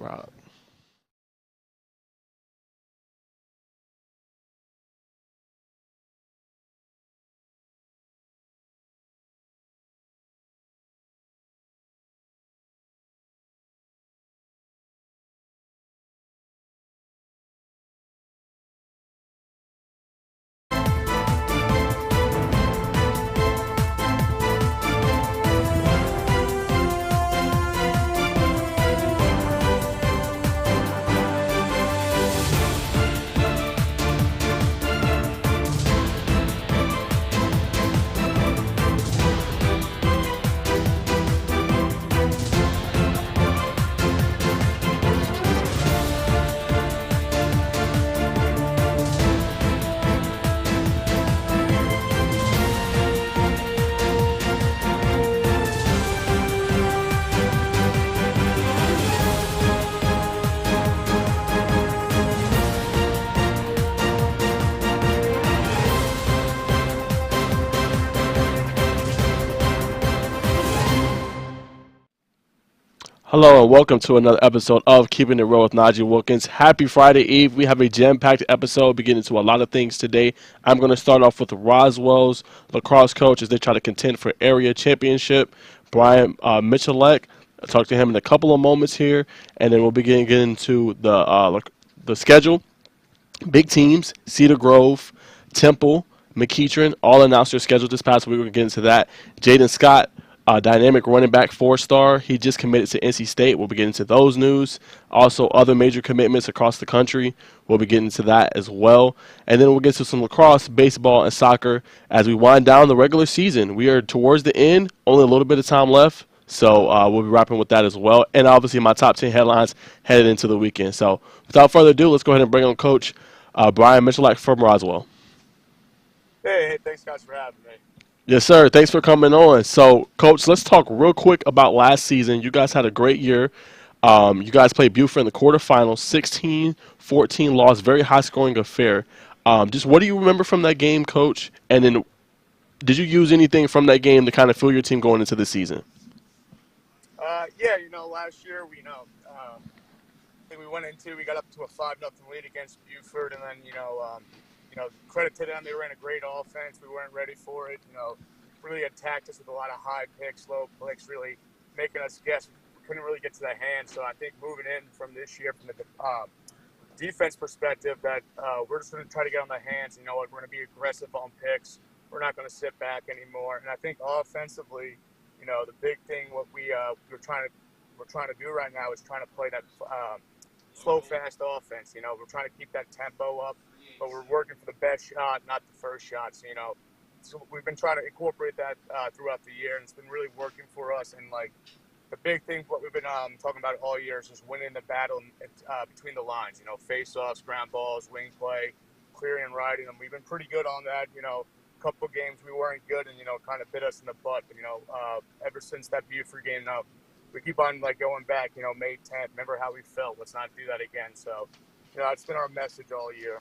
Rob. Hello and welcome to another episode of Keeping It Real with Najee Wilkins. Happy Friday Eve. We have a jam-packed episode. We get into a lot of things today. I'm going to start off with Roswell's lacrosse coach as they try to contend for area championship. Brian Micalec. I'll talk to him in a couple of moments here, and then we'll be getting into the schedule. Big teams, Cedar Grove, Temple, McEachern, all announced their schedule this past week. We're going to get into that. Jaden Scott, dynamic running back, 4-star. He just committed to NC State. We'll be getting into those news. Also, other major commitments across the country. We'll be getting into that as well. And then we'll get to some lacrosse, baseball, and soccer as we wind down the regular season. We are towards the end, only a little bit of time left. So we'll be wrapping with that as well. And obviously my top 10 headlines headed into the weekend. So without further ado, let's go ahead and bring on Coach Brian Micalec from Roswell. Hey, thanks guys for having me. Yes, sir. Thanks for coming on. So, Coach, let's talk real quick about last season. You guys had a great year. You guys played Buford in the quarterfinals, 16-14 loss, very high-scoring affair. Just what do you remember from that game, Coach? And then did you use anything from that game to kind of fuel your team going into the season? Yeah, last year I think we got up to a 5-0 lead against Buford, and then credit to them, they ran a great offense. We weren't ready for it. Really attacked us with a lot of high picks, low picks, really making us guess. We couldn't really get to the hand. So I think moving in from this year, from the defense perspective, that we're just going to try to get on the hands. You know what? We're going to be aggressive on picks. We're not going to sit back anymore. And I think offensively, the big thing what we're trying to do right now is trying to play that slow, fast offense. We're trying to keep that tempo up, but we're working for the best shot, not the first shot. So we've been trying to incorporate that throughout the year, and it's been really working for us. And the big thing, what we've been talking about all year is just winning the battle between the lines. Face-offs, ground balls, wing play, clearing and riding them. We've been pretty good on that. A couple of games we weren't good, and kind of bit us in the butt. But ever since that Buford game, we keep on going back. May 10th. Remember how we felt. Let's not do that again. So, it's been our message all year.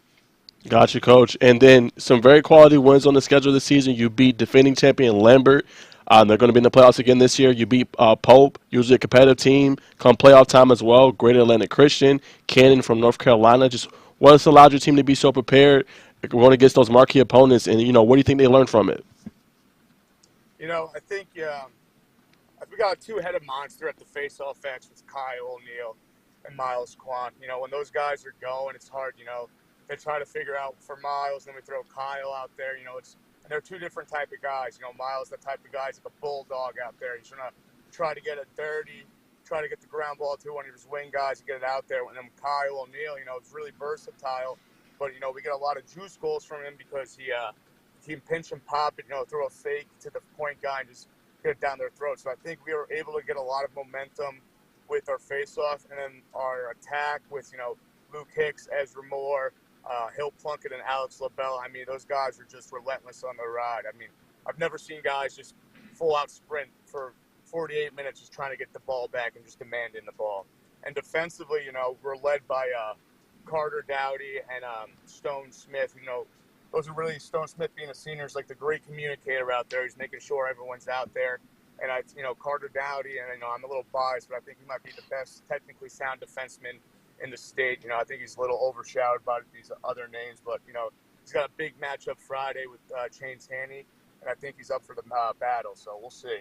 Gotcha, Coach. And then some very quality wins on the schedule this season. You beat defending champion Lambert. They're going to be in the playoffs again this year. You beat Pope, usually a competitive team, come playoff time as well. Greater Atlantic Christian, Cannon from North Carolina. Just what has allowed your team to be so prepared going against those marquee opponents? And, what do you think they learned from it? I think we got a two-headed monster at the face-off X with Kyle O'Neill and Miles Quant. When those guys are going, it's hard, They try to figure out for Miles, then we throw Kyle out there. And they're two different type of guys. Miles, the type of guy's like a bulldog out there. He's gonna try to get it dirty, try to get the ground ball to one of his wing guys and get it out there. And then Kyle O'Neill, is really versatile, but we get a lot of juice goals from him because he can pinch and pop it, throw a fake to the point guy and just get it down their throat. So I think we were able to get a lot of momentum with our face-off, and then our attack with Luke Hicks, Ezra Moore, Hill Plunkett, and Alex LaBelle. I mean, those guys are just relentless on the ride. I mean, I've never seen guys just full-out sprint for 48 minutes just trying to get the ball back and just demanding the ball. And defensively, we're led by Carter Dowdy and Stone Smith. Those are really, Stone Smith being a senior is like the great communicator out there. He's making sure everyone's out there. And Carter Dowdy, and I'm a little biased, but I think he might be the best technically sound defenseman in the state. I think he's a little overshadowed by these other names, but he's got a big matchup Friday with Chains Haney, and I think he's up for the battle. So we'll see.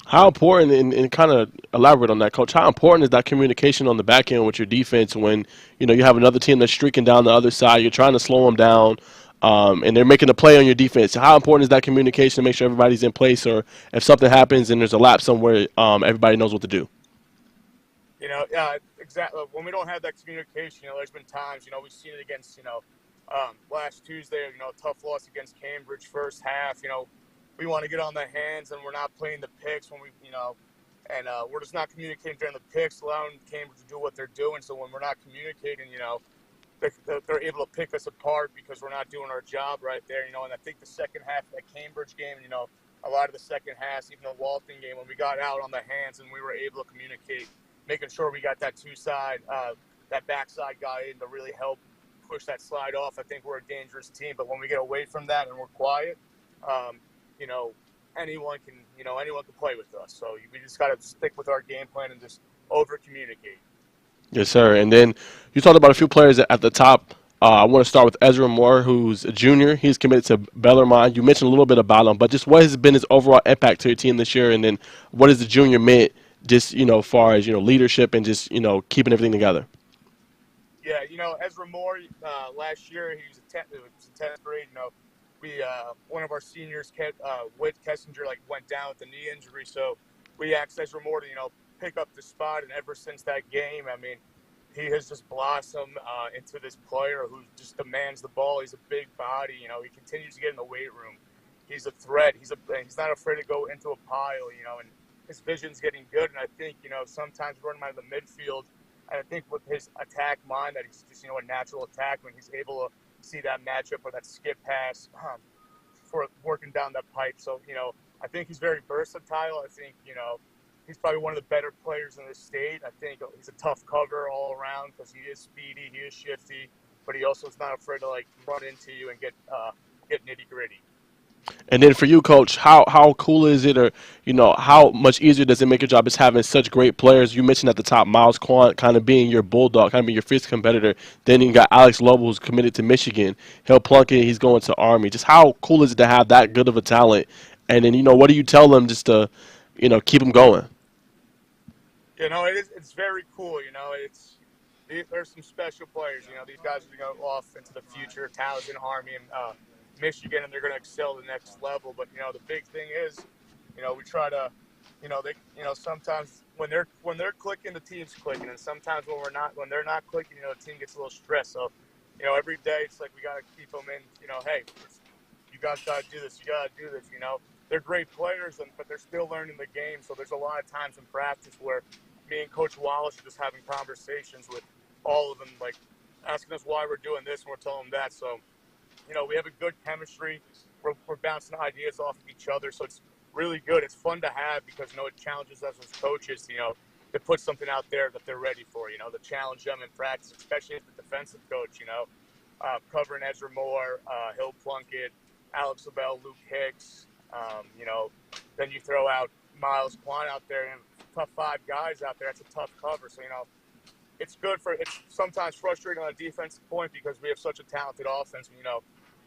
How important, and kind of elaborate on that, Coach, how important is that communication on the back end with your defense when, you have another team that's streaking down the other side, you're trying to slow them down, and they're making a play on your defense. How important is that communication to make sure everybody's in place, or if something happens and there's a lapse somewhere, everybody knows what to do? Exactly. When we don't have that communication, there's been times, we've seen it against, last Tuesday, tough loss against Cambridge first half. We want to get on the hands and we're not playing the picks when and we're just not communicating during the picks, allowing Cambridge to do what they're doing. So when we're not communicating, they're able to pick us apart because we're not doing our job right there. And I think the second half of that Cambridge game, a lot of the second half, even the Walton game, when we got out on the hands and we were able to communicate, making sure we got that that backside guy in to really help push that slide off. I think we're a dangerous team, but when we get away from that and we're quiet, you know, anyone can play with us. So we just got to stick with our game plan and just over communicate. Yes, sir. And then you talked about a few players at the top. I want to start with Ezra Moore, who's a junior. He's committed to Bellarmine. You mentioned a little bit about him, but just what has been his overall impact to your team this year, and then what has the junior meant, just as far as leadership and just keeping everything together. Yeah, Ezra Moore, last year he was it was in 10th grade. We one of our seniors, Whit Kessinger, went down with a knee injury, so we asked Ezra Moore to pick up the spot, and ever since that game, I mean, he has just blossomed into this player who just demands the ball. He's a big body. He continues to get in the weight room. He's a threat. He's not afraid to go into a pile. And his vision's getting good. And I think sometimes we're running out of the midfield. And I think with his attack mind, that he's just a natural attackman. He's able to see that matchup or that skip pass for working down that pipe. So I think he's very versatile. I think he's probably one of the better players in the state. I think he's a tough cover all around because he is speedy, he is shifty, but he also is not afraid to run into you and get nitty gritty. And then for you, Coach, how cool is it, or how much easier does it make your job just having such great players? You mentioned at the top Miles Quant kind of being your bulldog, kind of being your fierce competitor. Then you got Alex Lobo, who's committed to Michigan. He'll Plunkett, he's going to Army. Just how cool is it to have that good of a talent? And then what do you tell them just to keep them going? It's very cool. There's some special players. These guys are going to go off into the future, Towson, Army, and Michigan, and they're going to excel the next level. But the big thing is, we try to, sometimes when they're clicking, the team's clicking, and sometimes when they're not clicking, the team gets a little stressed. So, every day it's like we got to keep them in. Hey, you guys got to do this. You got to do this. They're great players, but they're still learning the game. So there's a lot of times in practice where me and Coach Wallace are just having conversations with all of them, asking us why we're doing this, and we're telling them that. So, we have a good chemistry. We're bouncing ideas off of each other. So it's really good. It's fun to have because, it challenges us as coaches, to put something out there that they're ready for, to challenge them in practice, especially as the defensive coach, covering Ezra Moore, Hill Plunkett, Alex LaBelle, Luke Hicks. Then you throw out Miles Quan out there and tough five guys out there. That's a tough cover. So, it's sometimes frustrating on a defensive point because we have such a talented offense.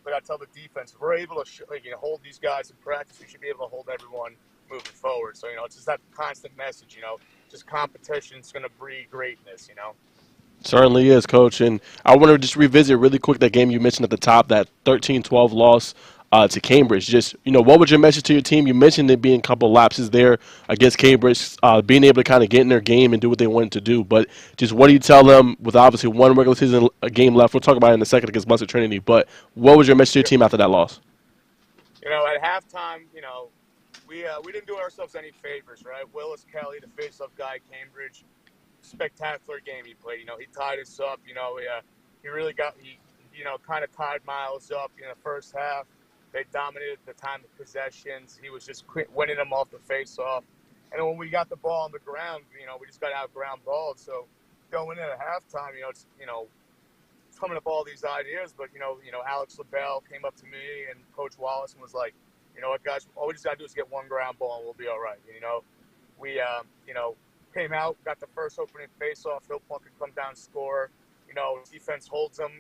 But I tell the defense, if we're able to hold these guys in practice, we should be able to hold everyone moving forward. So, it's just that constant message, just competition is going to breed greatness. Certainly is, Coach. And I want to just revisit really quick that game you mentioned at the top, that 13-12 loss to Cambridge. Just, what was your message to your team? You mentioned it being a couple of lapses there against Cambridge, being able to kind of get in their game and do what they wanted to do. But just what do you tell them with obviously one regular season game left? We'll talk about it in a second against Blessed Trinity. But what was your message to your team after that loss? At halftime, we didn't do ourselves any favors, right? Willis Kelly, the face-off guy at Cambridge, spectacular game he played. He tied us up. He really kind of tied Miles up in the first half. They dominated the time of possessions. He was just winning them off the face-off. And then when we got the ball on the ground, we just got out ground balled. So going in at halftime, it's coming up all these ideas. But Alex LaBelle came up to me and Coach Wallace and was like, You know what, guys? All we just got to do is get one ground ball and we'll be all right. We, came out, got the first opening face-off. Hill Punk could come down, score. Defense holds them.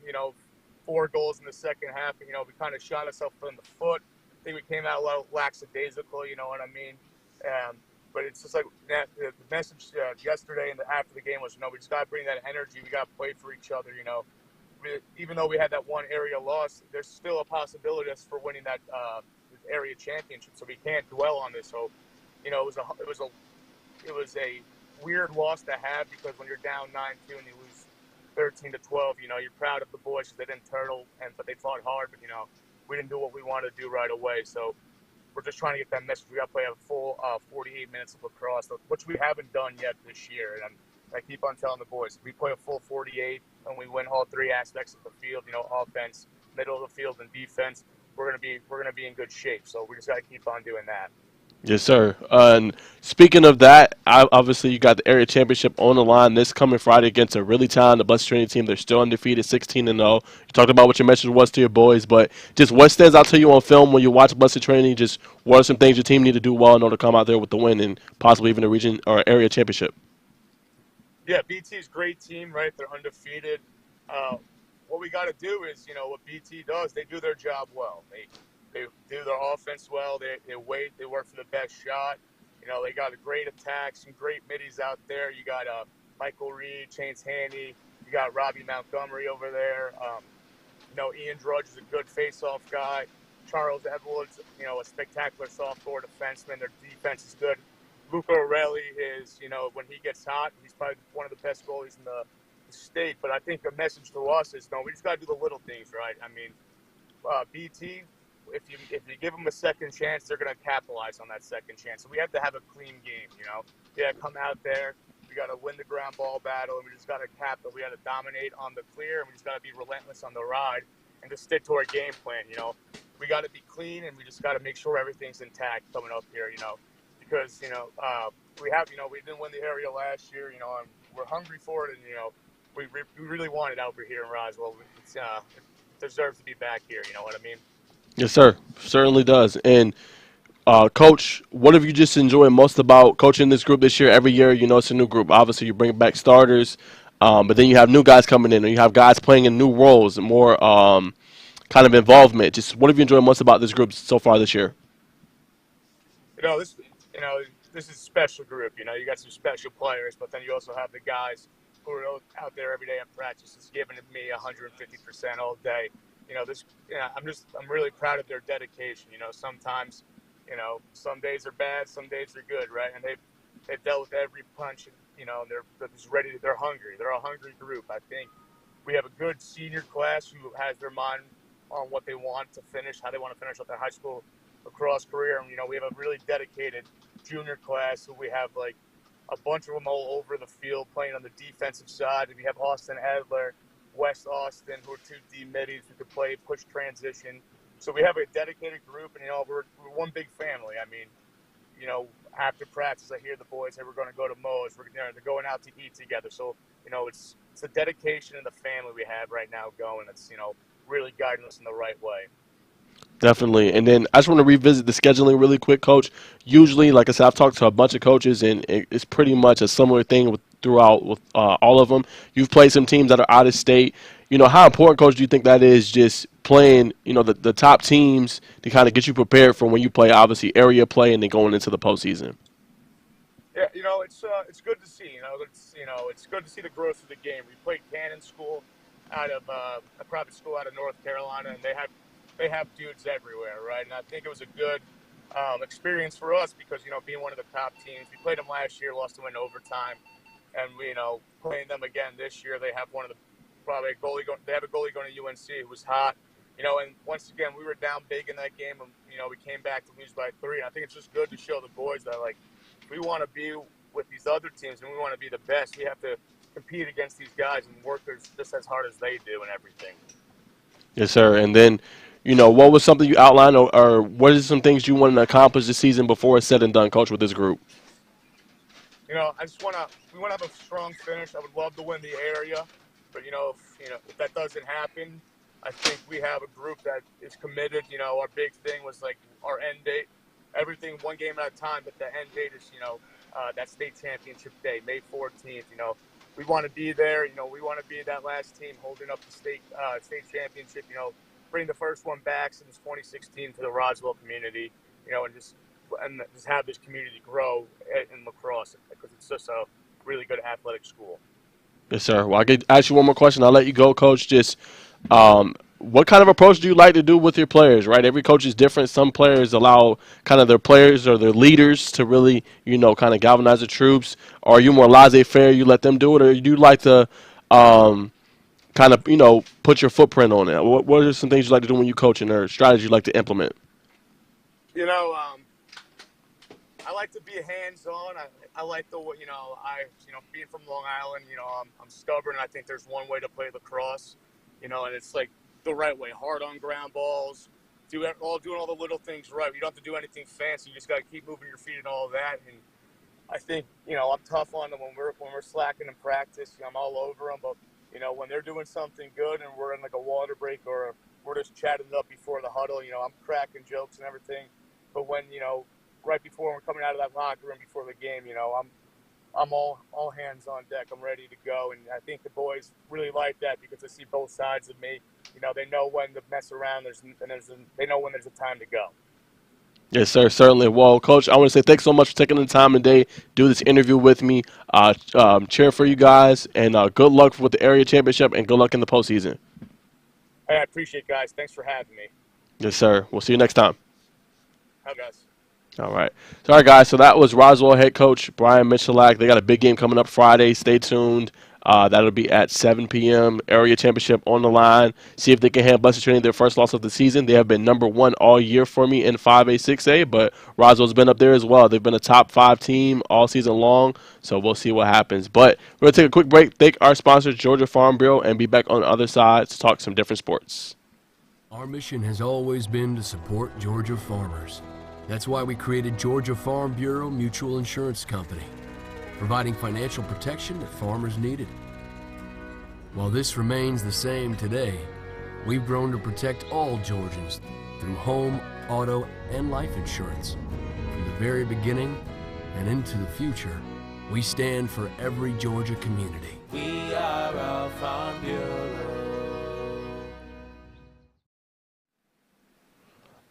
4 goals in the second half. We kind of shot ourselves in the foot. I think we came out a little lackadaisical. You know what I mean? Um, but it's just like the message yesterday and after the game was, we just got to bring that energy. We got to play for each other. Even though we had that one area loss, there's still a possibility for winning that area championship. So we can't dwell on this. So, it was a weird loss to have because when you're down 9-2 and you lose 13-12, you're proud of the boys because they didn't turtle but they fought hard. But we didn't do what we wanted to do right away. So we're just trying to get that message. We got to play a full 48 minutes of lacrosse, which we haven't done yet this year. And I keep on telling the boys, if we play a full 48 and we win all 3 aspects of the field, offense, middle of the field, and defense, we're gonna be in good shape. So we just got to keep on doing that. Yes, sir. And speaking of that, obviously you got the area championship on the line this coming Friday against a really talented Blessed Trinity team. They're still undefeated, 16-0. You talked about what your message was to your boys, but just what stands out to you on film when you watch Blessed Trinity? Just what are some things your team need to do well in order to come out there with the win and possibly even a region or area championship? Yeah, BT's great team, right? They're undefeated. Uh, what we got to do is, what BT does. They do their job well. They do their offense well. They wait. They work for the best shot. They got a great attack, some great middies out there. You got Michael Reed, Chains Haney. You got Robbie Montgomery over there. Ian Drudge is a good face-off guy. Charles Edwards, a spectacular soft-core defenseman. Their defense is good. Luca Orelli is, when he gets hot, he's probably one of the best goalies in the state. But I think the message to us is, we just got to do the little things, right? I mean, BT, if you give them a second chance, they're going to capitalize on that second chance. So we have to have a clean game, We got to come out there. We got to win the ground ball battle, and we just got to we got to dominate on the clear, and we just got to be relentless on the ride and just stick to our game plan, We got to be clean, and we just got to make sure everything's intact coming up here, because we didn't win the area last year, and we're hungry for it, and we really want it out here in Roswell. It deserves to be back here. You know what I mean? Yes, sir. Certainly does. And Coach, what have you just enjoyed most about coaching this group this year? Every year, it's a new group. Obviously, you bring back starters, but then you have new guys coming in, and you have guys playing in new roles, and more kind of involvement. Just what have you enjoyed most about this group so far this year? You know this. You know this is a special group. You got some special players, but then you also have the guys who are out there every day in practice, just giving it me 150% all day. This. I'm really proud of their dedication. Sometimes, some days are bad, some days are good, right? And they've dealt with every punch. They're just ready. They're hungry. They're a hungry group. I think we have a good senior class who has their mind on what they want to finish, how they want to finish up their high school lacrosse career. And, we have a really dedicated junior class who we have like a bunch of them all over the field playing on the defensive side. And we have Austin Adler, West Austin, who are 2D middies who could play push transition. So we have a dedicated group, and, we're one big family. I mean, after practice, I hear the boys say we're going to go to Moe's. They're going out to eat together. So, it's the dedication and the family we have right now going. It's, really guiding us in the right way. Definitely. And then I just want to revisit the scheduling really quick, Coach. Usually, like I said, I've talked to a bunch of coaches, and it's pretty much a similar thing throughout with all of them. You've played some teams that are out of state. How important, Coach, do you think that is just playing, the top teams to kind of get you prepared for when you play, obviously, area play and then going into the postseason? Yeah, it's good to see. It's good to see the growth of the game. We played Cannon School out of a private school out of North Carolina, and they have dudes everywhere, right? And I think it was a good experience for us because being one of the top teams, we played them last year, lost them in overtime, and playing them again this year, they have one of the probably a goalie. They have a goalie going to UNC who was hot. And once again, we were down big in that game, and we came back to lose by 3. And I think it's just good to show the boys that if we want to be with these other teams and we want to be the best, we have to compete against these guys and work just as hard as they do and everything. Yes, sir. And then, what was something you outlined, or what are some things you wanted to accomplish this season before it's said and done, Coach, with this group? We want to have a strong finish. I would love to win the area, but if that doesn't happen, I think we have a group that is committed. Our big thing was like our end date, everything one game at a time, but the end date is that state championship day, May 14th. We want to be there. We want to be that last team holding up the state championship. Bring the first one back since 2016 to the Roswell community. And just have this community grow in lacrosse because it's just a really good athletic school. Yes, sir. Well, I could ask you one more question. I'll let you go, Coach. Just what kind of approach do you like to do with your players, right? Every coach is different. Some players allow kind of their players or their leaders to really, kind of galvanize the troops. Or are you more laissez-faire, you let them do it? Or do you like to kind of, put your footprint on it? What are some things you like to do when you coach and or strategies you like to implement? You know, um, I like to be hands-on. I like being from Long Island, I'm stubborn. I think there's one way to play lacrosse, and it's like the right way, hard on ground balls, doing all the little things right. You don't have to do anything fancy. You just got to keep moving your feet and all of that. And I think, I'm tough on them when we're slacking in practice. I'm all over them, but when they're doing something good and we're in like a water break or we're just chatting it up before the huddle, I'm cracking jokes and everything. But when right before we're coming out of that locker room before the game, I'm all hands on deck. I'm ready to go, and I think the boys really like that because they see both sides of me. They know when to mess around. They know when there's a time to go. Yes, sir. Certainly. Well, Coach, I want to say thanks so much for taking the time today, do this interview with me. Cheer for you guys, and good luck with the area championship, and good luck in the postseason. Hey, I appreciate it, guys. Thanks for having me. Yes, sir. We'll see you next time. How guys? All right. So, all right, guys. So that was Roswell head coach Brian Micalec. They got a big game coming up Friday. Stay tuned. That'll be at 7 p.m. Area championship on the line. See if they can hand Blessed Trinity their first loss of the season. They have been number one all year for me in 5A, 6A, but Roswell's been up there as well. They've been a top 5 team all season long, so we'll see what happens. But we're going to take a quick break, thank our sponsor, Georgia Farm Bureau, and be back on the other side to talk some different sports. Our mission has always been to support Georgia farmers. That's why we created Georgia Farm Bureau Mutual Insurance Company, providing financial protection that farmers needed. While this remains the same today, we've grown to protect all Georgians through home, auto, and life insurance. From the very beginning and into the future, we stand for every Georgia community. We are a Farm Bureau.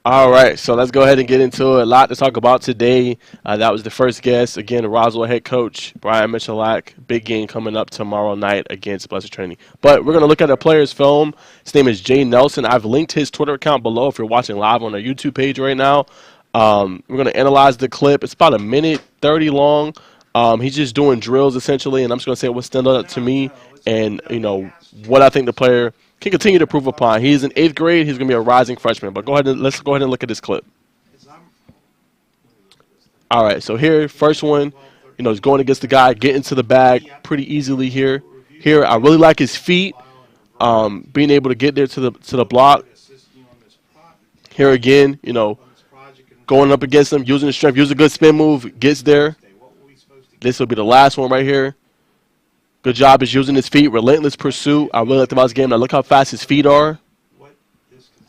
All right, so let's go ahead and get into it. A lot to talk about today. That was the first guest. Again, Roswell head coach Brian Micalec. Big game coming up tomorrow night against Blessed Trinity. But we're going to look at a player's film. His name is Jay Nelson. I've linked his Twitter account below if you're watching live on our YouTube page right now. We're going to analyze the clip. It's about a minute 30 long. He's just doing drills essentially, and I'm just going to say what stood out to me and, what I think the player can continue to prove upon. He's in 8th grade. He's going to be a rising freshman. But let's go ahead and look at this clip. All right, so here, first one, he's going against the guy, getting to the bag pretty easily here. Here, I really like his feet, being able to get there to the block. Here again, going up against him, using the strength, use a good spin move, gets there. This will be the last one right here. Good job is using his feet, relentless pursuit. I really like about his game. Now look how fast his feet are.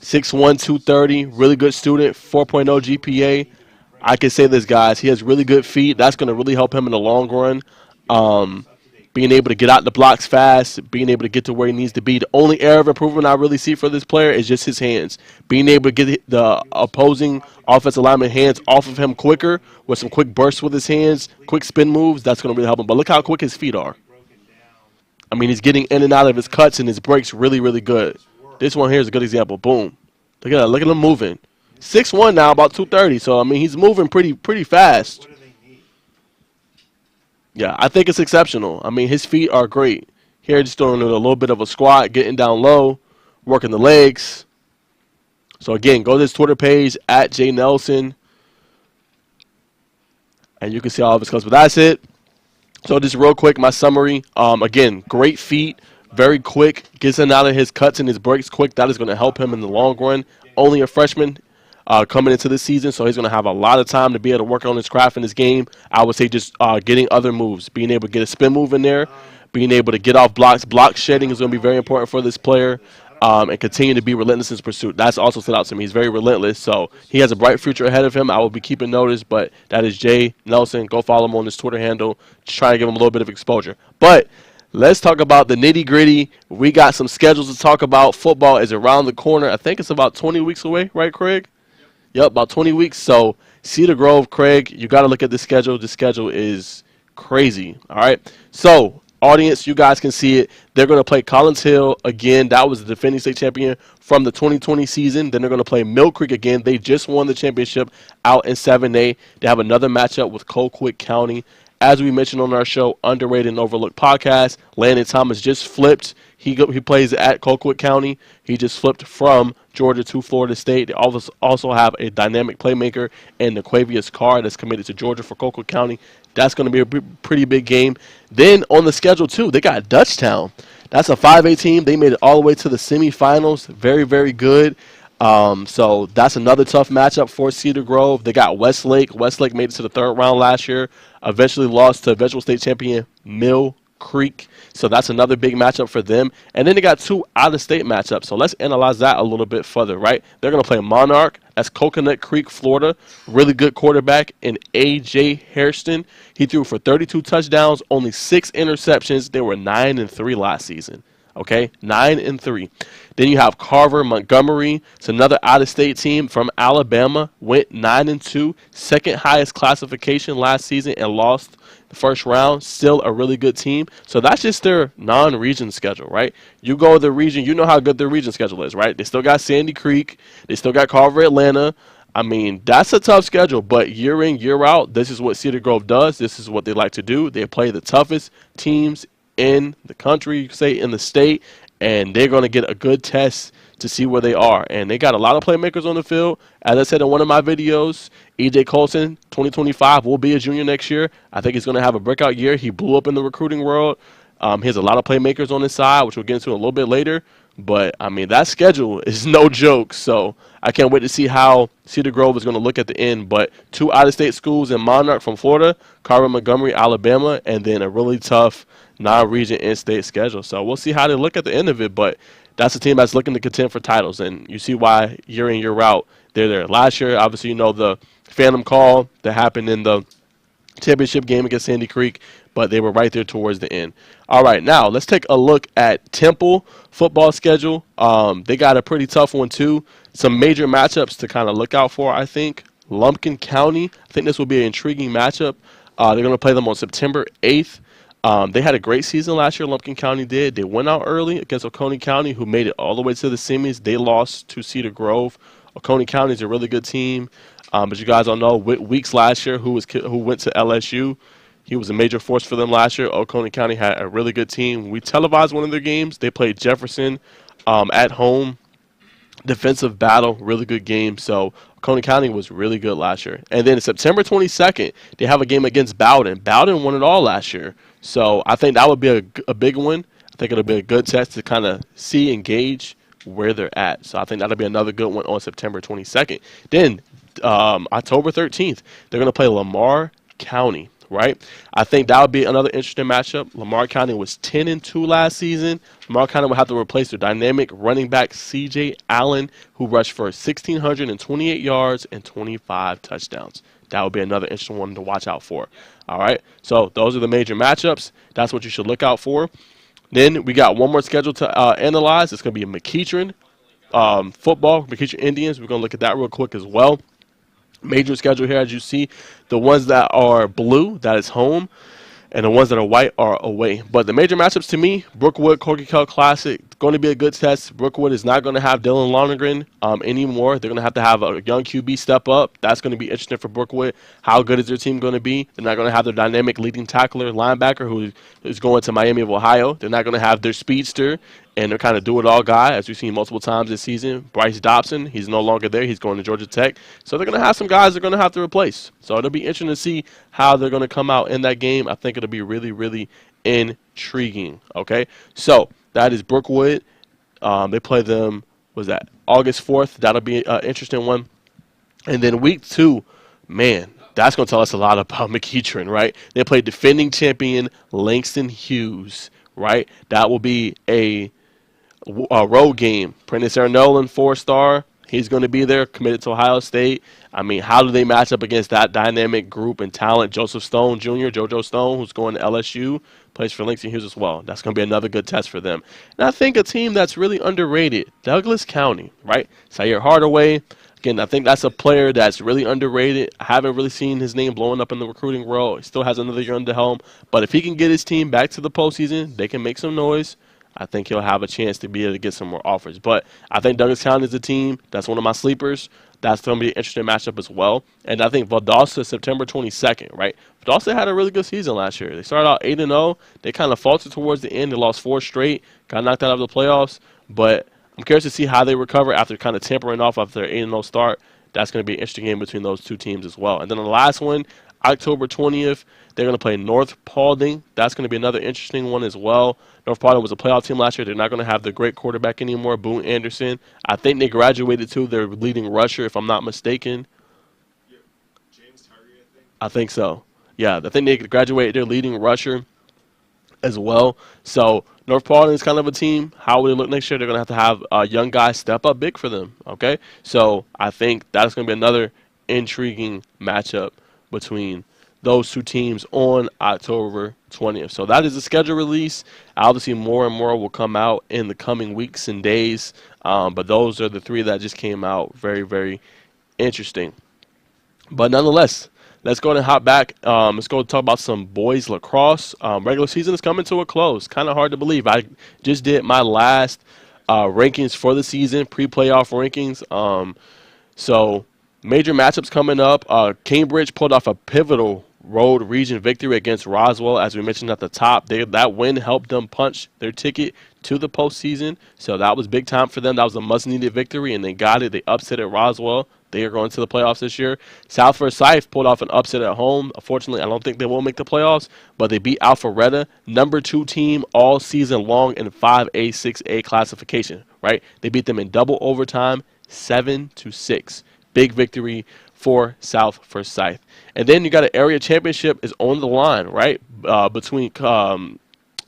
6'1", 230, really good student, 4.0 GPA. I can say this, guys. He has really good feet. That's going to really help him in the long run. Being able to get out the blocks fast, being able to get to where he needs to be. The only area of improvement I really see for this player is just his hands. Being able to get the opposing offensive lineman hands off of him quicker with some quick bursts with his hands, quick spin moves, that's going to really help him. But look how quick his feet are. I mean, he's getting in and out of his cuts and his breaks really, really good. This one here is a good example. Boom. Look at that. Look at him moving. 6'1" now, about 230. So, I mean, he's moving pretty fast. Yeah, I think it's exceptional. I mean, his feet are great. Here, just doing a little bit of a squat, getting down low, working the legs. So, again, go to his Twitter page, at Jay Nelson. And you can see all of his clips. But that's it. So just real quick, my summary. Again, great feet, very quick, gets in and out of his cuts and his breaks quick. That is going to help him in the long run. Only a freshman coming into this season, so he's going to have a lot of time to be able to work on his craft in his game. I would say just getting other moves, being able to get a spin move in there, being able to get off blocks. Block shedding is going to be very important for this player. and continue to be relentless in his pursuit. That's also stood out to me. He's very relentless, so he has a bright future ahead of him. I will be keeping notice, but that is Jay Nelson. Go follow him on his Twitter handle. Just trying to give him a little bit of exposure. But let's talk about the nitty-gritty. We got some schedules to talk about. Football is around the corner. I think it's about 20 weeks away, right, Craig? Yep, about 20 weeks. So Cedar Grove, Craig, you got to look at the schedule. The schedule is crazy, all right? So, audience, you guys can see it. They're going to play Collins Hill again. That was the defending state champion from the 2020 season. Then they're going to play Mill Creek again. They just won the championship out in 7A. They have another matchup with Colquitt County. As we mentioned on our show, Underrated and Overlooked podcast, Landon Thomas just flipped. He plays at Colquitt County. He just flipped from Georgia to Florida State. They also have a dynamic playmaker in Naquavius Carr that's committed to Georgia for Colquitt County. That's going to be a pretty big game. Then on the schedule, too, they got Dutchtown. That's a 5A team. They made it all the way to the semifinals. Very, very good. So that's another tough matchup for Cedar Grove. They got Westlake. Westlake made it to the third round last year. Eventually lost to eventual state champion Mill Creek. So that's another big matchup for them. And then they got two out-of-state matchups. So let's analyze that a little bit further, right? They're going to play Monarch. That's Coconut Creek, Florida. Really good quarterback in A.J. Hairston. He threw for 32 touchdowns, only 6 interceptions. They were 9-3 last season. Okay, 9-3. Then you have Carver Montgomery. It's another out-of-state team from Alabama. Went 9-2, second highest classification last season, and lost the first round. Still a really good team. So that's just their non-region schedule, right? You go to the region, you know how good their region schedule is, right? They still got Sandy Creek. They still got Carver, Atlanta. I mean, that's a tough schedule, but year in, year out, this is what Cedar Grove does. This is what they like to do. They play the toughest teams in the country, you could say, in the state, and they're going to get a good test to see where they are. And they got a lot of playmakers on the field. As I said in one of my videos, E.J. Colson, 2025, will be a junior next year. I think he's going to have a breakout year. He blew up in the recruiting world. He has a lot of playmakers on his side, which we'll get into a little bit later. But, I mean, that schedule is no joke. So I can't wait to see how Cedar Grove is going to look at the end. But two out-of-state schools in Monarch from Florida, Carver Montgomery, Alabama, and then a really tough non-region in-state schedule. So we'll see how they look at the end of it. But that's a team that's looking to contend for titles. And you see why year in, year out, they're there. Last year, obviously, you know, the phantom call that happened in the championship game against Sandy Creek, but they were right there towards the end. All right, now let's take a look at Temple football schedule. They got a pretty tough one too. Some major matchups to kind of look out for, I think. Lumpkin County, I think this will be an intriguing matchup. They're going to play them on September 8th. They had a great season last year, Lumpkin County did. They went out early against Oconee County, who made it all the way to the semis. They lost to Cedar Grove. Oconee County is a really good team. But you guys all know, Whit Weeks last year, who went to LSU, he was a major force for them last year. Oconee County had a really good team. We televised one of their games. They played Jefferson at home. Defensive battle, really good game. So Oconee County was really good last year. And then September 22nd, they have a game against Bowden. Bowden won it all last year. So I think that would be a big one. I think it'll be a good test to kind of see and gauge where they're at. So I think that'll be another good one on September 22nd. Then October 13th, they're going to play Lamar County, right? I think that would be another interesting matchup. Lamar County was 10-2 last season. Lamar County will have to replace their dynamic running back C.J. Allen, who rushed for 1,628 yards and 25 touchdowns. That would be another interesting one to watch out for. All right, so those are the major matchups. That's what you should look out for. Then we got one more schedule to analyze. It's going to be a McEachern football, McEachern Indians. We're going to look at that real quick as well. Major schedule here, as you see. The ones that are blue, that is home, and the ones that are white are away. But the major matchups to me, Brookwood, Corky Kell Classic, going to be a good test. Brookwood is not going to have Dylan Lonergan anymore. They're going to have a young QB step up. That's going to be interesting for Brookwood. How good is their team going to be? They're not going to have their dynamic leading tackler, linebacker, who is going to Miami of Ohio. They're not going to have their speedster and their kind of do-it-all guy, as we've seen multiple times this season. Bryce Dobson, he's no longer there. He's going to Georgia Tech. So they're going to have some guys they're going to have to replace. So it'll be interesting to see how they're going to come out in that game. I think it'll be really, really intriguing. Okay, so that is Brookwood. They play them, was that August 4th? That'll be an interesting one. And then week 2, man, that's going to tell us a lot about McEachern, right? They play defending champion Langston Hughes, right? That will be a road game. Prentice Nolan, 4-star. He's going to be there, committed to Ohio State. I mean, how do they match up against that dynamic group and talent? Joseph Stone Jr., JoJo Stone, who's going to LSU, plays for Langston Hughes as well. That's going to be another good test for them. And I think a team that's really underrated, Douglas County, right? Sayer Hardaway. Again, I think that's a player that's really underrated. I haven't really seen his name blowing up in the recruiting world. He still has another year under the helm. But if he can get his team back to the postseason, they can make some noise. I think he'll have a chance to be able to get some more offers. But I think Douglas County is a team that's one of my sleepers. That's going to be an interesting matchup as well. And I think Valdosta, September 22nd, right? Valdosta had a really good season last year. They started out 8-0. They kind of faltered towards the end. They lost 4 straight, got knocked out of the playoffs. But I'm curious to see how they recover after kind of tempering off after their 8-0 start. That's going to be an interesting game between those two teams as well. And then the last one, October 20th, they're going to play North Paulding. That's going to be another interesting one as well. North Paulding was a playoff team last year. They're not going to have the great quarterback anymore, Boone Anderson. I think they graduated to their leading rusher, if I'm not mistaken. Yeah, James Target, I think. I think so. Yeah, I think they graduated their leading rusher as well. So North Paulding is kind of a team. How will they look next year? They're going to have young guys step up big for them. Okay, so I think that's going to be another intriguing matchup between those two teams on October 20th. So that is the schedule release. Obviously, more and more will come out in the coming weeks and days. But those are the 3 that just came out. Very, very interesting. But nonetheless, let's go and hop back. Let's go talk about some boys lacrosse. Regular season is coming to a close. Kind of hard to believe. I just did my last rankings for the season, pre-playoff rankings. So major matchups coming up. Cambridge pulled off a pivotal road region victory against Roswell, as we mentioned at the top. That win helped them punch their ticket to the postseason, so that was big time for them. That was a much-needed victory, and they got it. They upset at Roswell. They are going to the playoffs this year. South Forsyth pulled off an upset at home. Unfortunately, I don't think they will make the playoffs, but they beat Alpharetta, number 2 team all season long in 5A, 6A classification, right? They beat them in double overtime, 7-6. Big victory for South Forsyth. And then you got an area championship is on the line, right? Between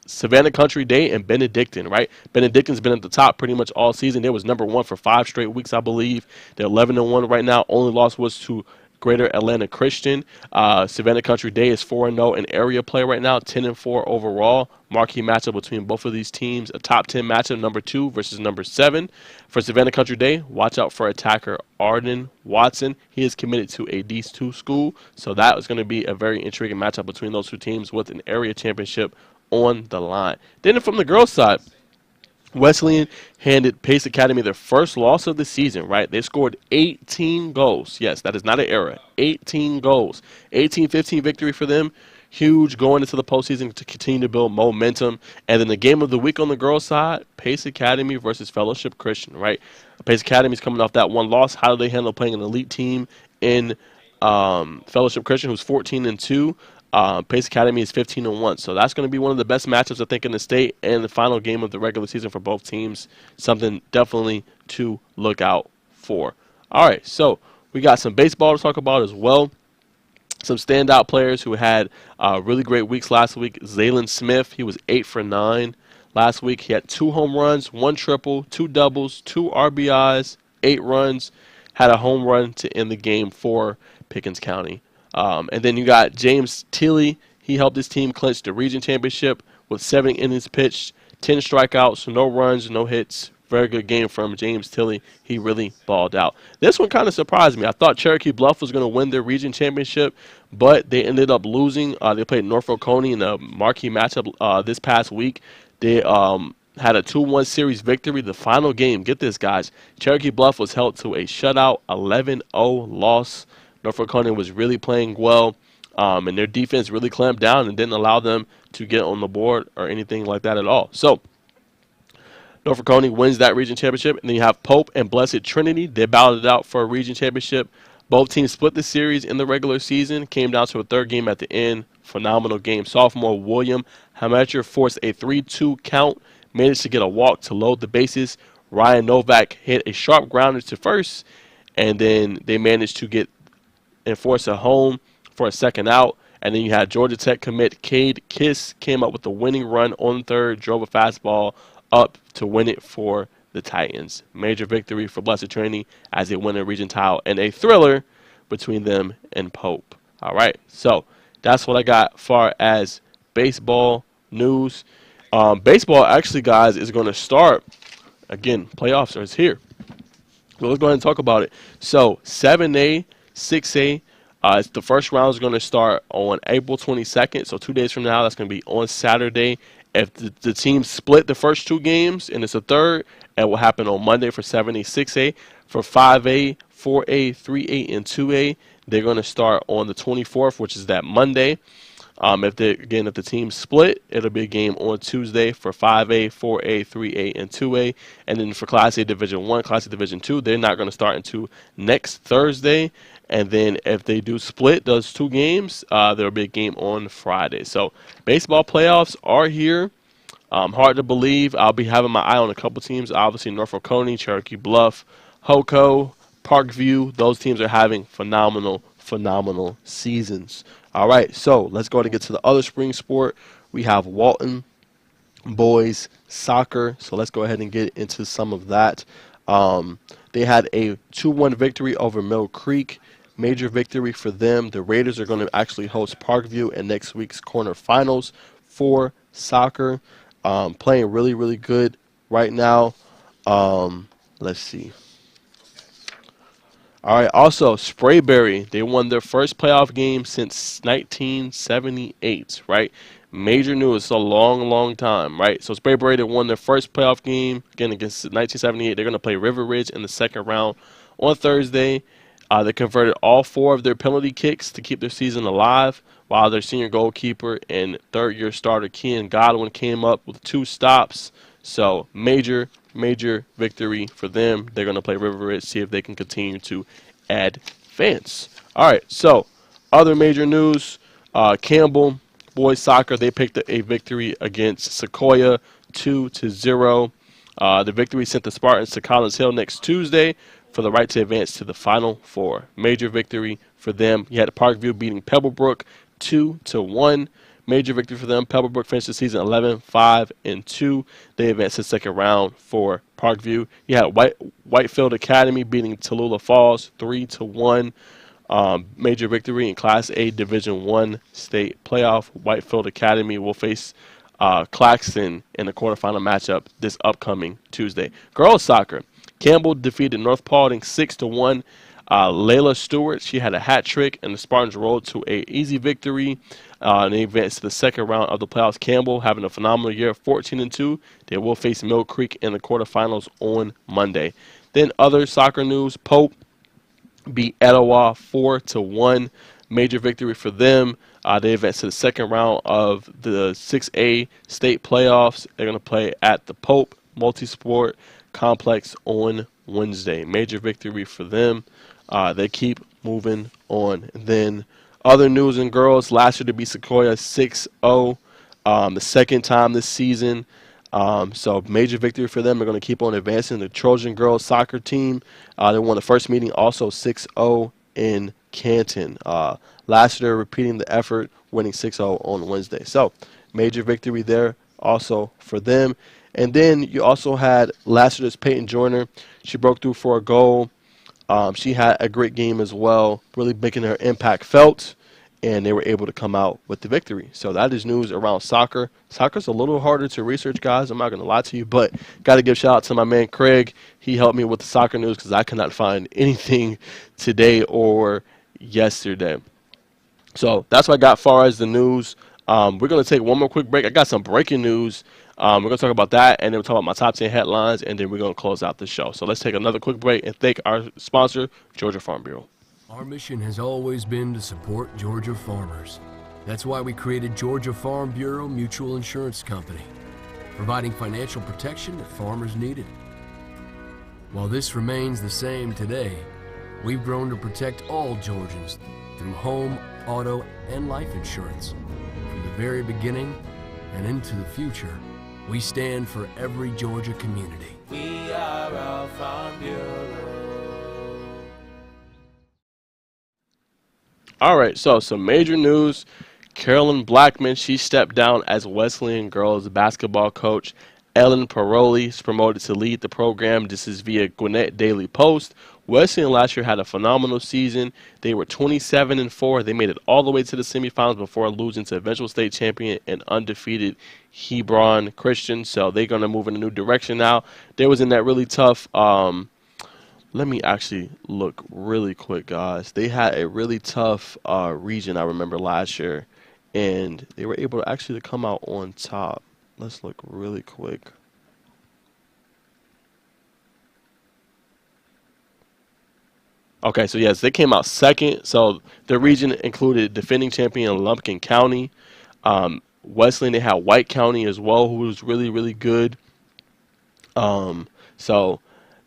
Savannah Country Day and Benedictine, right? Benedictine's been at the top pretty much all season. They was number 1 for 5 straight weeks, I believe. They're 11-1 right now. Only loss was to Greater Atlanta Christian. Savannah Country Day is 4-0 in area play right now, 10-4 overall. Marquee matchup between both of these teams. A top 10 matchup, number 2 versus number 7. For Savannah Country Day, watch out for attacker Arden Watson. He is committed to a D2 school, so that is going to be a very intriguing matchup between those two teams with an area championship on the line. Then from the girls' side, Wesleyan handed Pace Academy their first loss of the season, right? They scored 18 goals. Yes, that is not an error. 18 goals. 18-15 victory for them. Huge going into the postseason to continue to build momentum. And then the game of the week on the girls' side, Pace Academy versus Fellowship Christian, right? Pace Academy is coming off that one loss. How do they handle playing an elite team in Fellowship Christian, who's 14-2? Pace Academy is 15-1, so that's going to be one of the best matchups, I think, in the state, and the final game of the regular season for both teams. Something definitely to look out for. All right, so we got some baseball to talk about as well. Some standout players who had really great weeks last week. Zaylen Smith, he was 8 for 9 last week. He had 2 home runs, 1 triple, 2 doubles, 2 RBIs, 8 runs. Had a home run to end the game for Pickens County. And then you got James Tilley. He helped his team clinch the region championship with 7 innings pitched, 10 strikeouts, no runs, no hits. Very good game from James Tilley. He really balled out. This one kind of surprised me. I thought Cherokee Bluff was going to win their region championship, but they ended up losing. They played Norfolk Coney in a marquee matchup this past week. They had a 2-1 series victory. The final game, get this, guys, Cherokee Bluff was held to a shutout 11-0 loss. Norfolk Coney was really playing well, and their defense really clamped down and didn't allow them to get on the board or anything like that at all. So Norfolk Coney wins that region championship, and then you have Pope and Blessed Trinity. They battled it out for a region championship. Both teams split the series in the regular season, came down to a third game at the end. Phenomenal game. Sophomore William Hamacher forced a 3-2 count, managed to get a walk to load the bases. Ryan Novak hit a sharp grounder to first, and then they managed to get and force a home for a second out. And then you had Georgia Tech commit Cade Kiss came up with the winning run on third, drove a fastball up to win it for the Titans. Major victory for Blessed Trinity as they win a region title and a thriller between them and Pope. All right, so that's what I got far as baseball news. Baseball actually, guys, is going to start again. Playoffs are here. So let's go ahead and talk about it. So 7A, 6A, the first round is going to start on April 22nd. So 2 days from now, that's going to be on Saturday. If the teams split the first two games and it's a third, it will happen on Monday for 7A, 6A. For 5A, 4A, 3A, and 2A, they're going to start on the 24th, which is that Monday. If the teams split, it'll be a game on Tuesday for 5A, 4A, 3A, and 2A. And then for Class A Division 1, Class A Division 2, they're not going to start until next Thursday. And then if they do split those two games, there'll be a game on Friday. So baseball playoffs are here. Hard to believe. I'll be having my eye on a couple teams. Obviously, Norfolk Coney, Cherokee Bluff, Hoco, Parkview. Those teams are having phenomenal seasons. All right, so let's go ahead and get to the other spring sport. We have Walton boys soccer. So let's go ahead and get into some of that. They had a 2-1 victory over Mill Creek. Major victory for them. The Raiders are going to actually host Parkview in next week's quarterfinals for soccer. Playing really good right now. Let's see. All right, also, Sprayberry, they won their first playoff game since 1978, right? Major news. It's a long time, right? So Sprayberry, they won their first playoff game, again, against 1978. They're going to play River Ridge in the second round on Thursday. They converted all 4 of their penalty kicks to keep their season alive, while their senior goalkeeper and third-year starter Ken Godwin came up with 2 stops. So major victory for them. They're going to play River Ridge, see if they can continue to advance. All right, so other major news, Campbell boys soccer, they picked a victory against Sequoia 2-0. The victory sent the Spartans to Collins Hill next Tuesday for the right to advance to the Final Four. Major victory for them. You had Parkview beating Pebblebrook 2-1. Major victory for them. Pebblebrook finished the season 11-5-2. They advanced to the second round for Parkview. You had Whitefield Academy beating Tallulah Falls 3-1. Major victory in Class A Division 1 state playoff. Whitefield Academy will face Claxton in the quarterfinal matchup this upcoming Tuesday. Girls soccer. Campbell defeated North Paulding 6-1. Layla Stewart, she had a hat trick, and the Spartans rolled to an easy victory. And they advanced to the second round of the playoffs. Campbell having a phenomenal year, 14-2. They will face Mill Creek in the quarterfinals on Monday. Then other soccer news: Pope beat Etowah 4-1. Major victory for them. They advanced to the second round of the 6A state playoffs. They're going to play at the Pope Multisport Complex on Wednesday. Major victory for them. They keep moving on. And then other news in girls, last year to beat Sequoia 6-0, the second time this season. So major victory for them. They're going to keep on advancing. The Trojan girls soccer team, they won the first meeting also 6-0 in Canton. Last year, repeating the effort, winning 6-0 on Wednesday. So major victory there also for them. And then you also had last year's Peyton Joyner. She broke through for a goal. She had a great game as well, really making her impact felt, and they were able to come out with the victory. So that is news around soccer. Soccer's a little harder to research, guys. I'm not going to lie to you, but got to give shout out to my man Craig. He helped me with the soccer news because I could not find anything today or yesterday. So that's what I got as far as the news. We're going to take one more quick break. I got some breaking news. We're going to talk about that, and then we'll talk about my top 10 headlines, and then we're going to close out the show. So let's take another quick break and thank our sponsor, Georgia Farm Bureau. Our mission has always been to support Georgia farmers. That's why we created Georgia Farm Bureau Mutual Insurance Company, providing financial protection that farmers needed. While this remains the same today, we've grown to protect all Georgians through home, auto, and life insurance. From the very beginning and into the future, we stand for every Georgia community. We are our Farm Bureau. All right, so some major news. Carolyn Blackman, she stepped down as Wesleyan girls basketball coach Ellen Paroli is promoted to lead the program. This is via Gwinnett Daily Post. Wesleyan last year had a phenomenal season. They were 27-4. They made it all the way to the semifinals before losing to eventual state champion and undefeated Hebron Christian. So they're going to move in a new direction now. They was in that really tough. Let me actually look really quick, guys. They had a really tough region, I remember, last year, and they were able to actually come out on top. Let's look really quick. Okay, so yes, they came out second. So the region included defending champion Lumpkin County. Wesleyan, they had White County as well, who was really, really good. So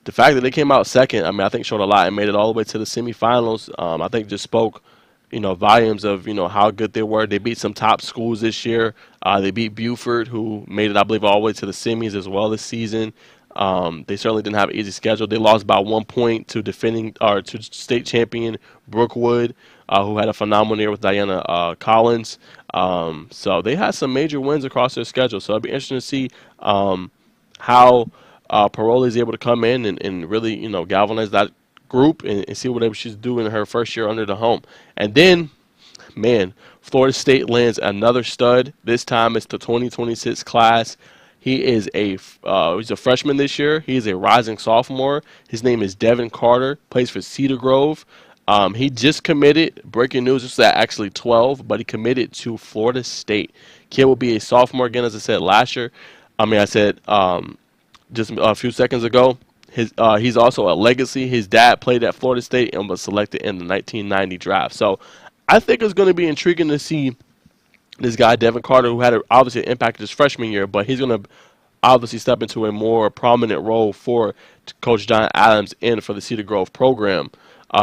the fact that they came out second, I mean, I think showed a lot and made it all the way to the semifinals. I think just spoke, volumes of, how good they were. They beat some top schools this year. They beat Buford, who made it, I believe, all the way to the semis as well this season. They certainly didn't have an easy schedule. They lost by 1 point to to state champion Brookwood, who had a phenomenal year with Diana Collins. So they had some major wins across their schedule. So it'll be interesting to see how Paroli is able to come in and really, galvanize that group and see what she's doing in her first year under the home. And then, man, Florida State lands another stud. This time it's the 2026 class. He is he's a freshman this year. He is a rising sophomore. His name is Devin Carter. Plays for Cedar Grove. He just committed. Breaking news, this is at actually 12, but he committed to Florida State. Kid will be a sophomore again, as I said last year. I said just a few seconds ago. He's also a legacy. His dad played at Florida State and was selected in the 1990 draft. So I think it's going to be intriguing to see this guy, Devin Carter, who had obviously an impact his freshman year, but he's going to obviously step into a more prominent role for Coach John Adams and for the Cedar Grove program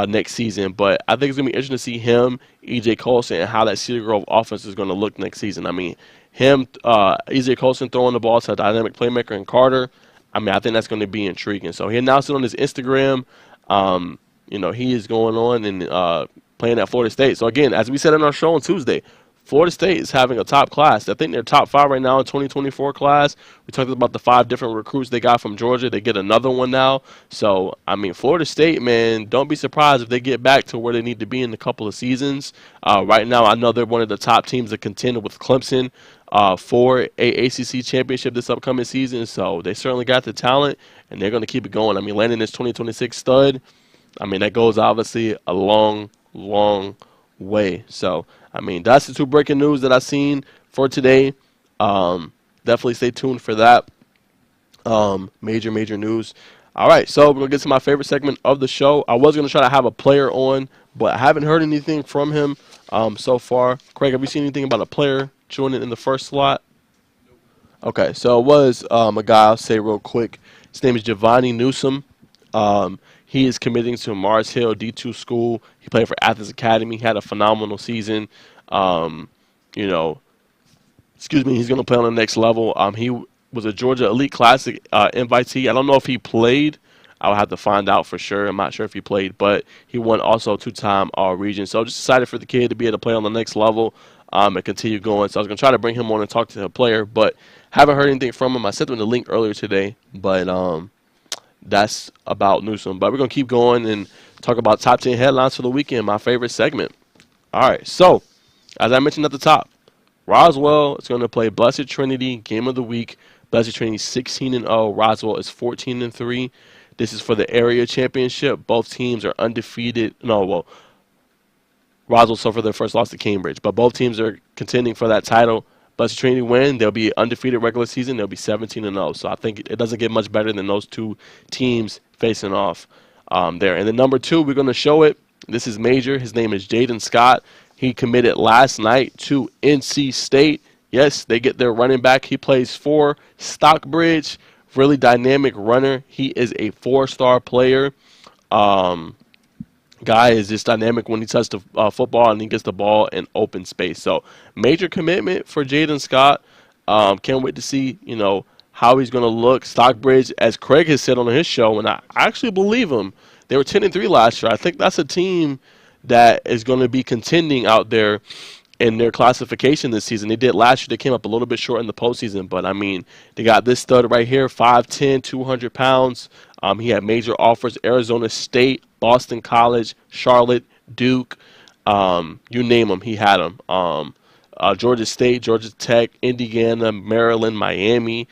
next season. But I think it's going to be interesting to see him, E.J. Colson, and how that Cedar Grove offense is going to look next season. I mean, E.J. Colson throwing the ball to a dynamic playmaker and Carter, I think that's going to be intriguing. So he announced it on his Instagram. He is going on and playing at Florida State. So, again, as we said in our show on Tuesday, Florida State is having a top class. I think they're top 5 right now in 2024 class. We talked about the 5 different recruits they got from Georgia. They get another one now. So, Florida State, man, don't be surprised if they get back to where they need to be in a couple of seasons. Right now, I know they're one of the top teams that contend with Clemson for a ACC championship this upcoming season. So they certainly got the talent, and they're going to keep it going. Landing this 2026 stud, that goes obviously a long, long way. So, that's the 2 breaking news that I've seen for today. Definitely stay tuned for that. Major news. All right, so we're going to get to my favorite segment of the show. I was going to try to have a player on, but I haven't heard anything from him so far. Craig, have you seen anything about a player joining in the first slot? Okay, so it was a guy I'll say real quick. His name is Giovanni Newsom. He is committing to Mars Hill D2 school. He played for Athens Academy. He had a phenomenal season. He's going to play on the next level. He was a Georgia Elite Classic invitee. I don't know if he played. I'll have to find out for sure. I'm not sure if he played, but he won also 2-time All-Region. So just excited for the kid to be able to play on the next level and continue going. So I was going to try to bring him on and talk to the player, but haven't heard anything from him. I sent him the link earlier today, but that's about Newsom. But we're going to keep going and talk about top 10 headlines for the weekend, my favorite segment. All right, so as I mentioned at the top, Roswell is going to play Blessed Trinity, game of the week. Blessed Trinity 16-0. Roswell is 14-3. This is for the area championship. Both teams are undefeated. Roswell suffered their first loss to Cambridge, but both teams are contending for that title. Blessed Trinity win, they'll be undefeated regular season. They'll be 17-0. So I think it doesn't get much better than those 2 teams facing off there. And then number 2, we're going to show it. This is major. His name is Jaden Scott. He committed last night to NC State. Yes, they get their running back. He plays for Stockbridge. Really dynamic runner. He is a 4-star player. Guy is just dynamic when he touches the football and he gets the ball in open space. So major commitment for Jaden Scott. Can't wait to see, how he's going to look. Stockbridge, as Craig has said on his show, and I actually believe him, they were 10-3 last year. I think that's a team that is going to be contending out there in their classification this season. They did last year. They came up a little bit short in the postseason, but I mean, they got this stud right here, 5'10", 200 pounds. He had major offers: Arizona State, Boston College, Charlotte, Duke, you name them, he had them. Georgia State, Georgia Tech, Indiana, Maryland, Miami.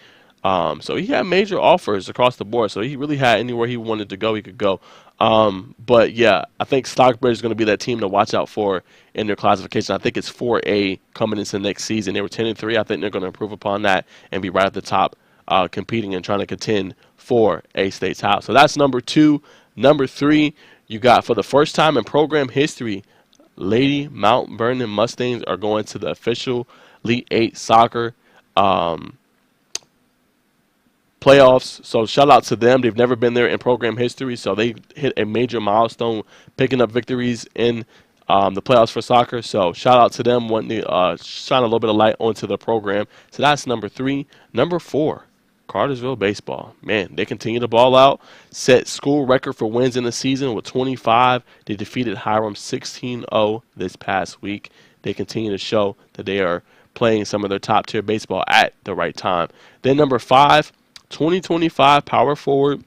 So he had major offers across the board. So he really had anywhere he wanted to go, he could go. But yeah, I think Stockbridge is going to be that team to watch out for in their classification. I think it's 4A coming into next season. They were 10-3. I think they're going to improve upon that and be right at the top, competing and trying to contend for A State's house. So that's number 2. Number 3, you got, for the first time in program history, Lady Mount Vernon Mustangs are going to the official Elite 8 soccer playoffs. So shout out to them. They've never been there in program history, so they hit a major milestone, picking up victories in the playoffs for soccer. So shout out to them, wanting to shine a little bit of light onto the program. So that's number 3. Number 4, Cartersville baseball. Man, they continue to ball out. Set school record for wins in the season with 25. They defeated Hiram 16-0 this past week. They continue to show that they are playing some of their top tier baseball at the right time. Then number 5, 2025 power forward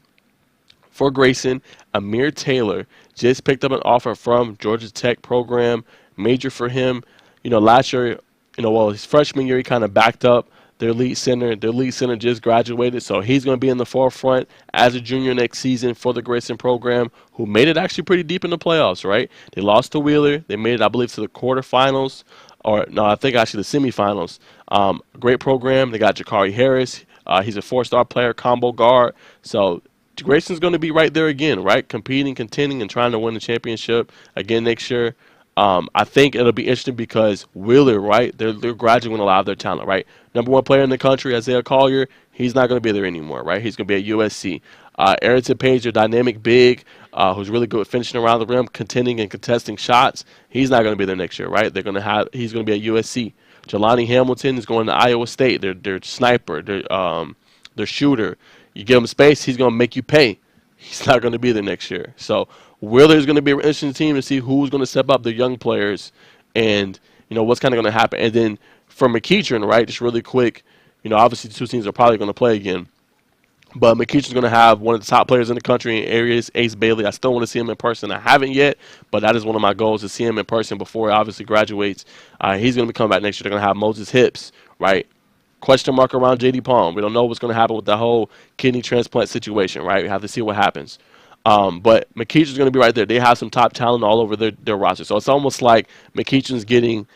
for Grayson, Amir Taylor, just picked up an offer from Georgia Tech program. Major for him. Last year, his freshman year, he kind of backed up their lead center. Their lead center just graduated, so he's going to be in the forefront as a junior next season for the Grayson program, who made it actually pretty deep in the playoffs, right? They lost to Wheeler. They made it, I believe, to the quarterfinals. Or, no, I think actually the semifinals. Great program. They got Jakari Harris. He's a 4-star player, combo guard. So Grayson's going to be right there again, right? Competing, contending, and trying to win the championship again next year. I think it'll be interesting because Wheeler, right, they're graduating a lot of their talent, right? Number 1 player in the country, Isaiah Collier, he's not going to be there anymore, right? He's going to be at USC. Ayrton Page, their dynamic big, who's really good at finishing around the rim, contending and contesting shots. He's not going to be there next year, right? He's going to be at USC. Jelani Hamilton is going to Iowa State. They're sniper, they're shooter. You give him space, he's going to make you pay. He's not going to be there next year. So Wheeler's going to be an interesting team to see who's going to step up, the young players, and what's kind of going to happen. And then for McEachern, right, just really quick, obviously the 2 teams are probably going to play again. But McEachern's going to have one of the top players in the country in areas, Ace Bailey. I still want to see him in person. I haven't yet, but that is one of my goals, to see him in person before he obviously graduates. He's going to be coming back next year. They're going to have Moses Hips, right? Question mark around J.D. Palm. We don't know what's going to happen with the whole kidney transplant situation, right? We have to see what happens. But McEachern's going to be right there. They have some top talent all over their roster. So it's almost like McEachern's getting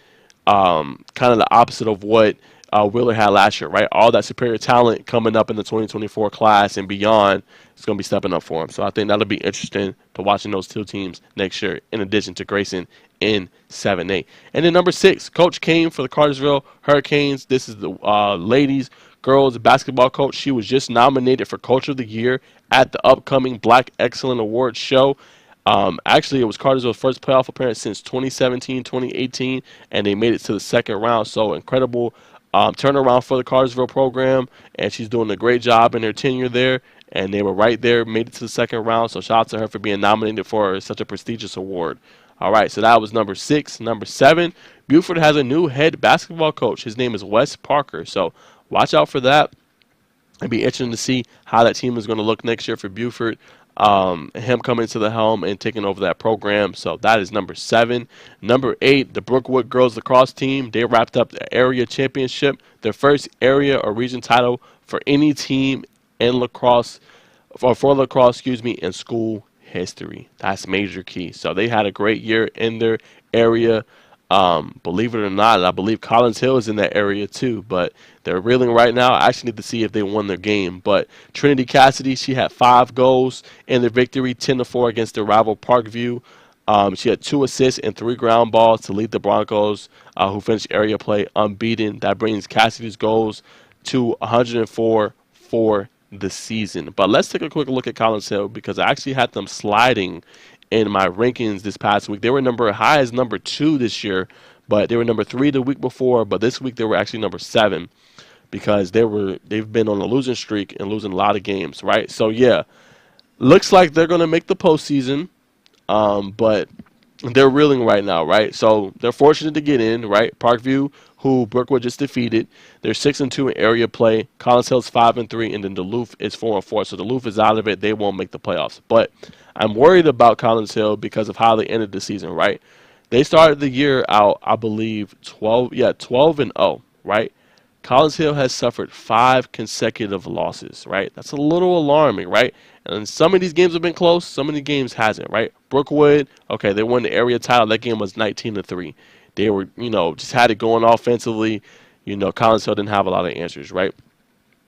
kind of the opposite of what Wheeler had last year, right? All that superior talent coming up in the 2024 class and beyond is going to be stepping up for him. So I think that'll be interesting to watching those 2 teams next year, in addition to Grayson in 7-8. And then number 6, Coach Kane for the Cartersville Hurricanes. This is the girls basketball coach. She was just nominated for Coach of the Year at the upcoming Black Excellent Awards show. Actually, it was Cartersville's first playoff appearance since 2017, 2018, and they made it to the second round. So incredible turnaround for the Cartersville program, and she's doing a great job in her tenure there. And they were right there, made it to the second round. So shout out to her for being nominated for such a prestigious award. All right, so that was number 6. Number 7, Buford has a new head basketball coach. His name is Wes Parker. So watch out for that. It'd be interesting to see how that team is going to look next year for Buford. Him coming to the helm and taking over that program. So that is number 7. Number 8, the Brookwood girls lacrosse team. They wrapped up the area championship, their first area or region title for any team in lacrosse, for lacrosse, in school history. That's major key. So they had a great year in their area. Believe it or not, I believe Collins Hill is in that area too, but they're reeling right now. I actually need to see if they won their game. But Trinity Cassidy, she had 5 goals in their victory, 10-4 against their rival Parkview. She had 2 assists and 3 ground balls to lead the Broncos, who finished area play unbeaten. That brings Cassidy's goals to 104 for the season. But let's take a quick look at Collins Hill, because I actually had them sliding in my rankings this past week. They were high as number 2 this year, but they were number 3 the week before. But this week they were actually number 7, because they've been on a losing streak and losing a lot of games, right? So yeah, looks like they're going to make the postseason. But They're reeling right now, right? So they're fortunate to get in, right? Parkview, who Brookwood just defeated, they're 6-2 in area play. Collins Hill's 5-3, and then Duluth is 4-4. So Duluth is out of it; they won't make the playoffs. But I'm worried about Collins Hill because of how they ended the season, right? They started the year out, I believe, 12-0, right? Collins Hill has suffered 5 consecutive losses, right? That's a little alarming, right? And some of these games have been close, some of the games hasn't, right? Brookwood, okay, they won the area title. That game was 19-3. They were, just had it going offensively. Collins Hill didn't have a lot of answers, right?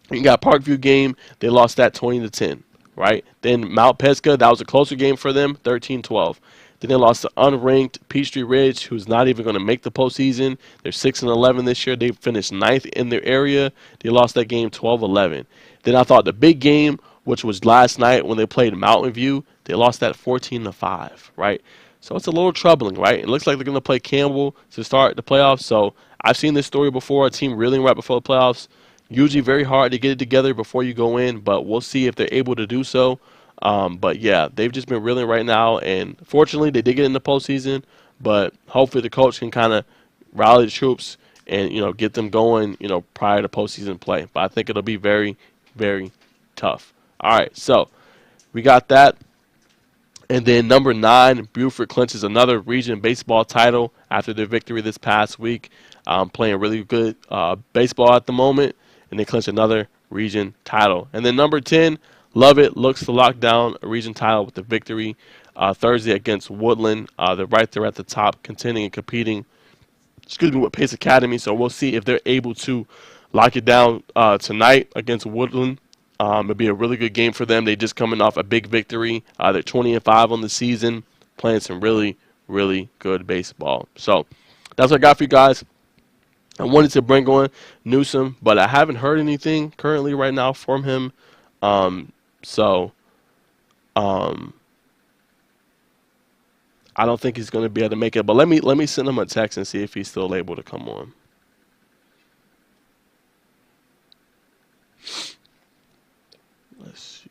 You got Parkview game, they lost that 20-10, right? Then Mount Pesca, that was a closer game for them, 13-12. Then they lost to unranked Peachtree Ridge, who's not even going to make the postseason. They're 6-11 this year. They finished ninth in their area. They lost that game 12-11. Then I thought the big game, which was last night when they played Mountain View, they lost that 14-5, right? So it's a little troubling, right? It looks like they're going to play Campbell to start the playoffs. So I've seen this story before, a team reeling right before the playoffs. Usually very hard to get it together before you go in, but we'll see if they're able to do so. But yeah, they've just been reeling right now, and fortunately they did get in the postseason. But hopefully the coach can kind of rally the troops and get them going prior to postseason play. But I think it'll be very, very tough. All right, so we got that. And then number 9, Buford clinches another region baseball title after their victory this past week. Playing really good baseball at the moment, and they clinch another region title. And then number 10, Lovett looks to lock down a region title with the victory Thursday against Woodland. They're right there at the top, contending and competing, with Pace Academy. So we'll see if they're able to lock it down tonight against Woodland. It'll be a really good game for them. They just coming off a big victory. They're 20-5 on the season, playing some really, really good baseball. So that's what I got for you guys. I wanted to bring on Newsom, but I haven't heard anything currently right now from him. So I don't think he's going to be able to make it. But let me send him a text and see if he's still able to come on. Let's see.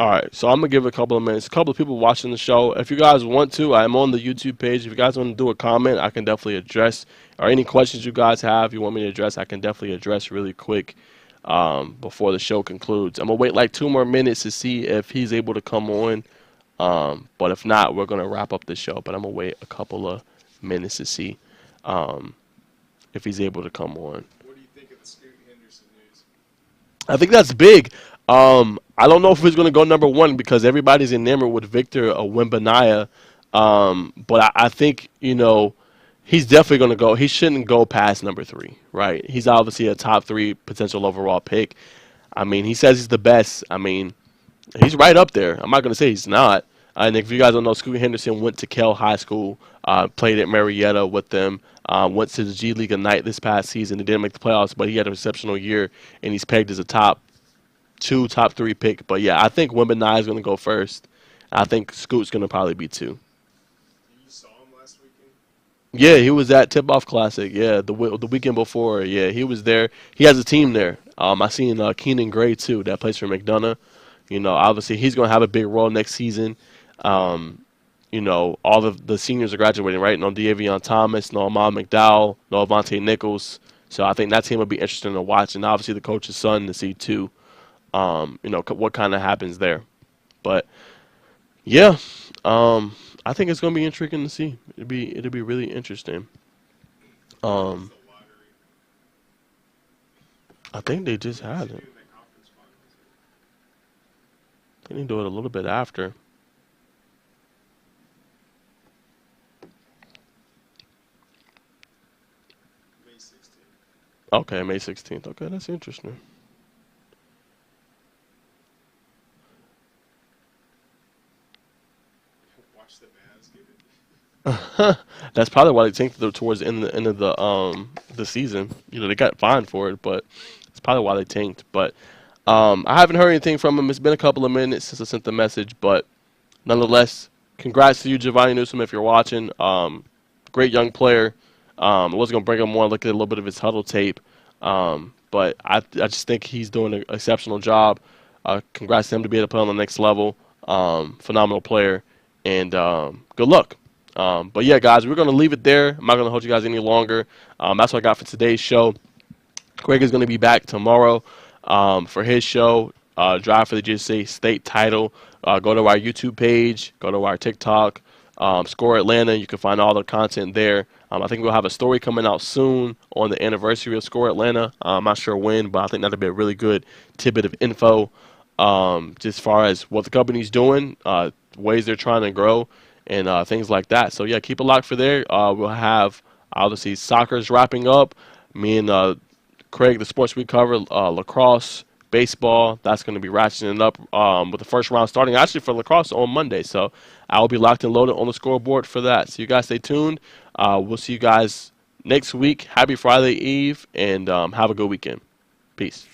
All right, so I'm going to give it a couple of minutes. A couple of people watching the show. If you guys want to, I'm on the YouTube page. If you guys want to do a comment, I can definitely address. Or any questions you guys have you want me to address, I can definitely address really quick before the show concludes. I'm going to wait like 2 more minutes to see if he's able to come on. But if not, we're going to wrap up the show. But I'm going to wait a couple of minutes to see if he's able to come on. What do you think of the Scoot Henderson news? I think that's big. I don't know if he's going to go number 1 because everybody's enamored with Victor Wembanyama. But I think, he's definitely going to go. He shouldn't go past number 3, right? He's obviously a top 3 potential overall pick. I mean, he says he's the best. I mean, he's right up there. I'm not going to say he's not. And if you guys don't know, Scoot Henderson went to Kell High School, played at Marietta with them, went to the G League Ignite this past season. He didn't make the playoffs, but he had an exceptional year, and he's pegged as a top 2, top 3 pick. But yeah, I think Wembanyama is going to go first. I think Scoot's going to probably be 2. You saw him last weekend? Yeah, he was at Tip Off Classic. Yeah, the weekend before. Yeah, he was there. He has a team there. I seen Keenan Gray too. That plays for McDonough. Obviously he's going to have a big role next season. All of the seniors are graduating, right? No De'Avion Thomas, no Ahmad McDowell, no Avante Nichols. So I think that team will be interesting to watch, and obviously the coach's son to see too. What kind of happens there. But yeah, I think it's going to be intriguing to see. It'll be really interesting. I think they just had it. I think they do it a little bit after. May 16th. Okay, May 16th. Okay, that's interesting. Why watch the Mavs give it. That's probably why they tanked towards the end of the season. You know, they got fined for it, but it's probably why they tanked. But I haven't heard anything from him. It's been a couple of minutes since I sent the message, but nonetheless, congrats to you, Giovanni Newsom, if you're watching. Great young player. I was gonna bring him on, look at a little bit of his huddle tape, but I just think he's doing an exceptional job. Congrats to him to be able to play on the next level. Phenomenal player, and good luck. But yeah, guys, we're gonna leave it there. I'm not gonna hold you guys any longer. That's what I got for today's show. Craig is gonna be back tomorrow for his show. Drive for the GSA state title. Go to our YouTube page. Go to our TikTok. Score Atlanta. You can find all the content there. I think we'll have a story coming out soon on the anniversary of Score Atlanta. I'm not sure when, but I think that'll be a really good tidbit of info just as far as what the company's doing, ways they're trying to grow, and things like that. So, yeah, keep it locked for there. We'll have, obviously, soccer's wrapping up. Me and Craig, the sports we cover, lacrosse, baseball, that's going to be ratcheting up with the first round starting actually for lacrosse on Monday. So I'll be locked and loaded on the scoreboard for that. So you guys stay tuned. We'll see you guys next week. Happy Friday Eve, and have a good weekend. Peace.